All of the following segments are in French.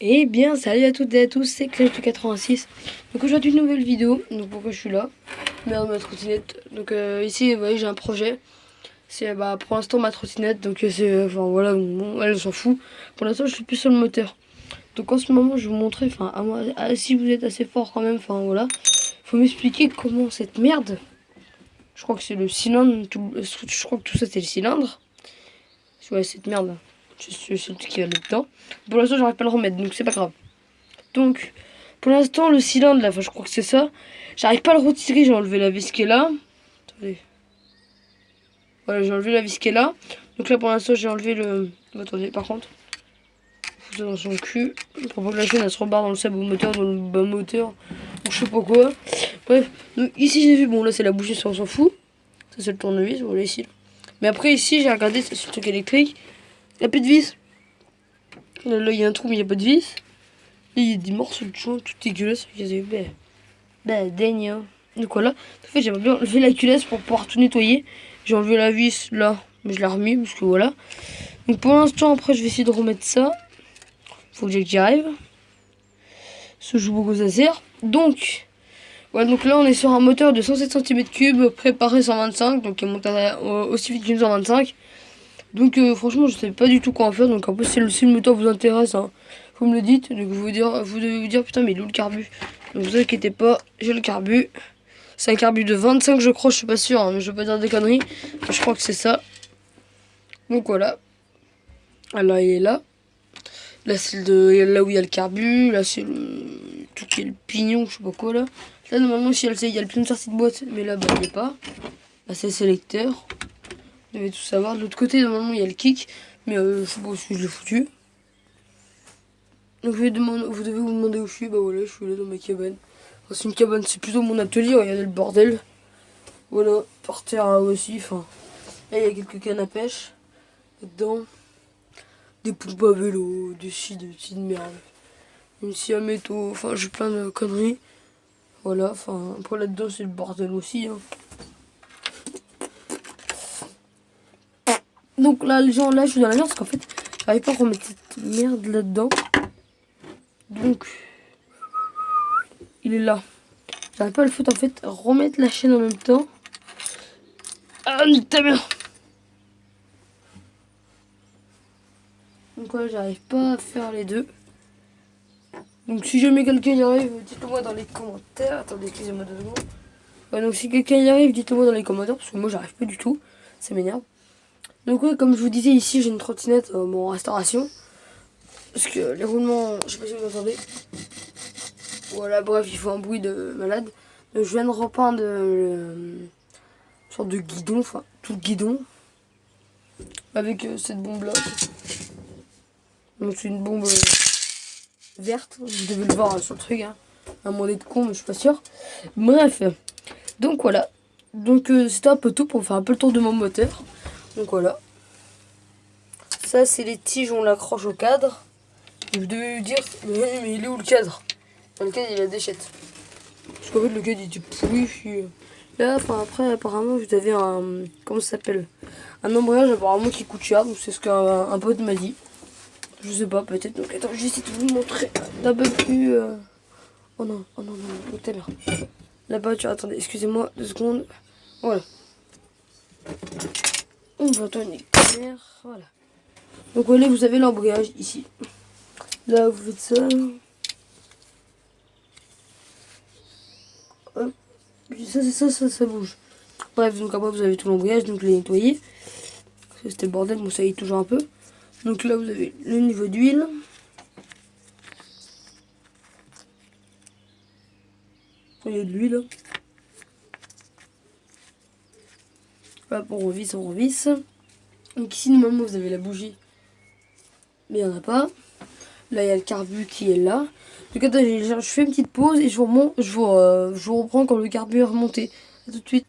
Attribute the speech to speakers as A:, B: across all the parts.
A: Eh bien, salut à toutes et à tous, c'est Clash86. Donc aujourd'hui, une nouvelle vidéo. Donc pourquoi je suis là? Merde, ma trottinette. Donc ici, vous voyez, j'ai un projet. C'est pour l'instant ma trottinette. Donc c'est, enfin voilà, bon, elle s'en fout. Pour l'instant, je suis plus sur le moteur. Donc en ce moment, je vais vous montrer, enfin, si vous êtes assez fort quand même, enfin voilà. Faut m'expliquer comment cette merde. Je crois que c'est le cylindre. Je crois que tout ça, c'est le cylindre. Ouais, cette merde. C'est le truc qui va dedans. Pour l'instant, j'arrive pas à le remettre, donc c'est pas grave. Donc, pour l'instant, le cylindre, là, enfin, je crois que c'est ça. J'arrive pas à le retirer, j'ai enlevé la vis qui est là. Attendez. Voilà, j'ai enlevé la vis qui est là. Donc là, pour l'instant, j'ai enlevé le... Attendez, par contre. Faut ça dans son cul. Pour pas que la chaîne, elle se rebarre dans le sabot moteur, dans le bas moteur. Ou je sais pas quoi. Bref. Donc ici, j'ai vu, bon, là, c'est la bougie, ça, on s'en fout. Ça, c'est le tournevis, voilà, ici. Mais après, ici, j'ai regardé, c'est le truc électrique. Il n'y a plus de vis. Là, il y a un trou, mais il n'y a pas de vis. Là, il y a des morceaux de joint tout dégueulasses. Daigne. Donc voilà. En fait, j'aimerais bien enlever la culasse pour pouvoir tout nettoyer. J'ai enlevé la vis là, mais je l'ai remis parce que voilà. Donc pour l'instant, après, je vais essayer de remettre ça. Faut que j'y arrive. Ce joue beaucoup ça sert. Donc, voilà, donc là, on est sur un moteur de 107 cm3 préparé 125. Donc il monte aussi vite qu'une 125. Donc franchement, je sais pas du tout quoi en faire. Donc en plus, si le moteur vous intéresse, hein, vous me le dites. Donc vous devez vous dire putain, mais il est où le carbu? Donc vous inquiétez pas, j'ai le carbu. C'est un carbu de 25, je crois, je suis pas sûr, hein, mais je veux pas dire des conneries. Enfin, je crois que c'est ça. Donc voilà. Là, il est là. Là, c'est là où il y a le carbu. Là, c'est le tout qui est le pignon, je sais pas quoi là. Là, normalement, si elle sait, il y a le pion de sortie de boîte, mais là, bah, il n'y est pas. Là, c'est le sélecteur. Vous devez tout savoir. De l'autre côté, normalement, il y a le kick, mais je sais pas si je l'ai foutu. Donc vous devez vous demander où je suis. Bah voilà, je suis là dans ma cabane. Enfin, c'est une cabane, c'est plutôt mon atelier. Regardez le bordel. Voilà, par terre là aussi. Enfin, là il y a quelques cannes à pêche. Dedans, des pompes à vélo, des scies de merde. Une scie à métaux. Enfin, j'ai plein de conneries. Voilà, enfin, après là-dedans c'est le bordel aussi. Hein. Donc là, les gens, là je suis dans la merde parce qu'en fait, j'arrive pas à remettre cette merde là-dedans. Donc, il est là. J'arrive pas à le foutre en fait, remettre la chaîne en même temps. Ah, ta mère. Donc voilà, j'arrive pas à faire les deux. Donc si jamais quelqu'un y arrive, dites-le moi dans les commentaires. Attendez, excusez-moi 2 secondes. Ouais, donc si quelqu'un y arrive, dites-le moi dans les commentaires, parce que moi j'arrive pas du tout. Ça m'énerve. Donc ouais, comme je vous disais, ici j'ai une trottinette en restauration. Parce que les roulements, je sais pas si vous entendez. Voilà, bref, il faut un bruit de malade. Donc je viens de repeindre une sorte de guidon, enfin tout le guidon. Avec cette bombe là. Donc c'est une bombe verte, vous devez le voir sur le truc. Hein. À moins d'être con, mais je suis pas sûre. Bref, donc voilà. Donc c'était un peu tout pour faire un peu le tour de mon moteur. Donc voilà. Ça, c'est les tiges, on l'accroche au cadre. Et vous devez vous dire, mais il est où le cadre? Dans le cadre, il y a la déchette. Parce qu'en fait, le cadre, il était pourri. Là, enfin, après, apparemment, vous avez un... Comment ça s'appelle? Un embrayage, apparemment, qui coûte cher. Donc c'est ce qu'un pote m'a dit. Je sais pas, peut-être. Donc attends, j'essaie de vous montrer d'un peu plus... Oh non, oh non, non, tout à l'heure. Là-bas, attendez, excusez-moi 2 secondes. Voilà. On va entendre une éclair. Voilà. Donc voilà, vous avez l'embrayage ici. Là, vous faites ça. Hop. Ça bouge. Bref, donc après, vous avez tout l'embrayage, donc les nettoyer. Parce que c'était le bordel, bon, ça y est toujours un peu. Donc là, vous avez le niveau d'huile. Il y a de l'huile. Hop, on revisse. Donc ici, normalement, vous avez la bougie. Mais il n'y en a pas. Là, il y a le carbu qui est là. Donc attendez, je fais une petite pause et je vous reprends quand le carbu est remonté. A tout de suite.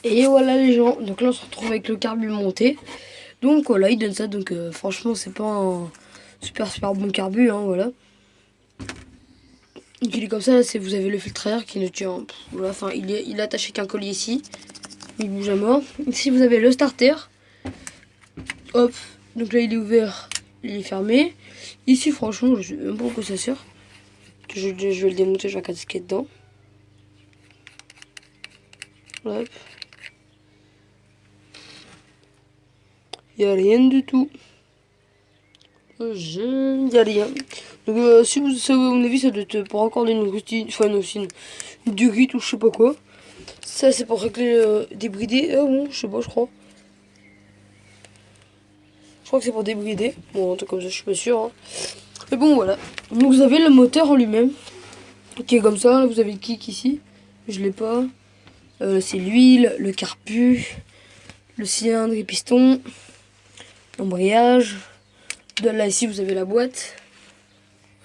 A: Et voilà les gens. Donc là, on se retrouve avec le carbu monté. Donc voilà, il donne ça. Donc franchement, c'est pas un super bon carbu. Hein, voilà. Donc il est comme ça. Là, vous avez le filtre à air qui ne tient. Voilà, enfin, il est attaché qu'un collier ici. Il bouge à mort. Ici, vous avez le starter. Hop. Donc là, il est ouvert. il est fermé. Ici, franchement, je sais même pas pourquoi ça sert. Je vais le démonter, je vais regarder ce qu'il y a dedans. Hop. Il n'y a rien du tout. Il n'y a rien. Donc, si vous savez, à mon avis, ça doit être pour accorder une routine, enfin, une durite ou je sais pas quoi. Ça, c'est pour régler débrider. Ah bon, je sais pas, je crois. Je crois que c'est pour débrider. Bon, un truc comme ça, je suis pas sûr. Hein. Mais bon, voilà. Donc, vous avez le moteur en lui-même. Qui est comme ça. Là, vous avez le kick ici. Je l'ai pas. C'est l'huile, le carbu, le cylindre et piston, l'embrayage. Là, ici, vous avez la boîte.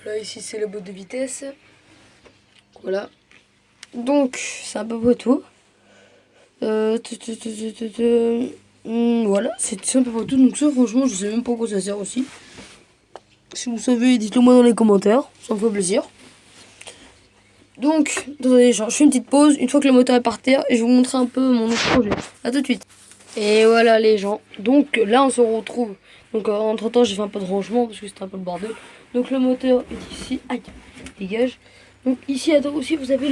A: Là, ici, c'est la boîte de vitesse. Voilà. Donc, c'est à peu près tout. Voilà, c'est à peu près tout. Donc ça, franchement, je sais même pas à quoi ça sert aussi. Si vous savez, dites-le moi dans les commentaires. Ça me fait plaisir. Donc, attendez, je fais une petite pause. Une fois que le moteur est par terre, et je vais vous montrer un peu mon autre projet. A tout de suite. Et voilà les gens. Donc là, on se retrouve. Donc entre temps, j'ai fait un peu de rangement parce que c'était un peu le bordel. Donc le moteur est ici. Aïe, dégage. Donc ici, attends, aussi, vous avez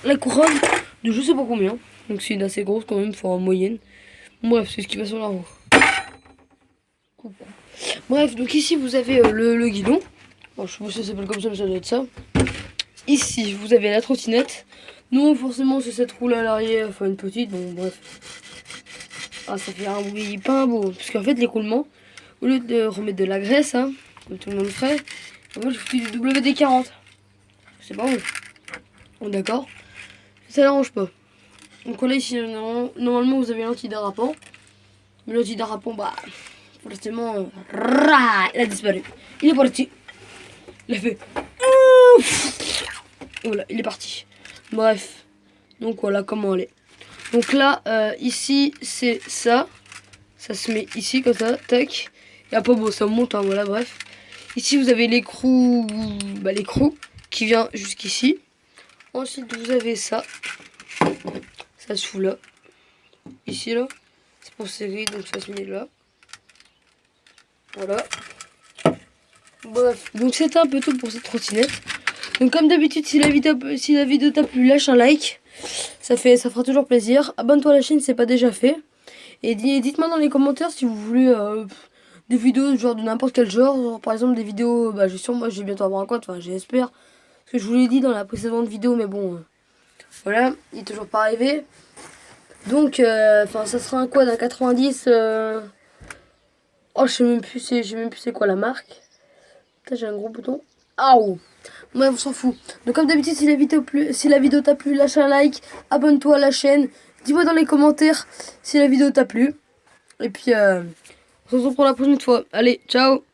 A: la couronne de je sais pas combien. Donc c'est une assez grosse quand même, enfin en moyenne. Bref, c'est ce qui va sur la roue. Bref, donc ici, vous avez le guidon. Bon, je sais pas si ça s'appelle comme ça, mais ça doit être ça. Ici, vous avez la trottinette. Non, forcément, c'est cette roue là à l'arrière, enfin une petite, bon bref. Ah, ça fait un bruit pas beau. Parce qu'en fait, l'écoulement, au lieu de remettre de la graisse, hein, comme tout le monde ferait, moi je fais du WD-40. C'est pas bon. Bon, d'accord. Ça n'arrange pas. Donc là, ici, normalement, vous avez l'antidérapant. Mais l'antidérapant, bah, forcément, il a disparu. Il est parti. Il a fait. Voilà, il est parti. Bref. Donc voilà comment elle est. Donc là, ici, c'est ça. Ça se met ici, comme ça, tac. Et après, bon, ça monte, hein, voilà, bref. Ici, vous avez l'écrou, bah, l'écrou qui vient jusqu'ici. Ensuite, vous avez ça. Ça se fout là. Ici, là. C'est pour serrer, donc ça se met là. Voilà. Bref, donc c'était un peu tout pour cette trottinette. Donc comme d'habitude, si la vidéo t'a plu, lâche un like. Ça fera toujours plaisir. Abonne-toi à la chaîne si c'est pas déjà fait. Et dites-moi dans les commentaires si vous voulez des vidéos genre de n'importe quel genre. Par exemple des vidéos, bah moi je vais bientôt avoir un compte, enfin j'espère. Parce que je vous l'ai dit dans la précédente vidéo, mais bon, voilà, il est toujours pas arrivé. Donc, enfin ça sera un quad à 90. Oh, je sais même plus c'est quoi la marque. Putain, j'ai un gros bouton. Aouh! Bref, on s'en fout. Donc comme d'habitude, si la vidéo t'a plu, lâche un like, abonne-toi à la chaîne. Dis-moi dans les commentaires si la vidéo t'a plu. Et puis, on se retrouve pour la prochaine fois. Allez, ciao!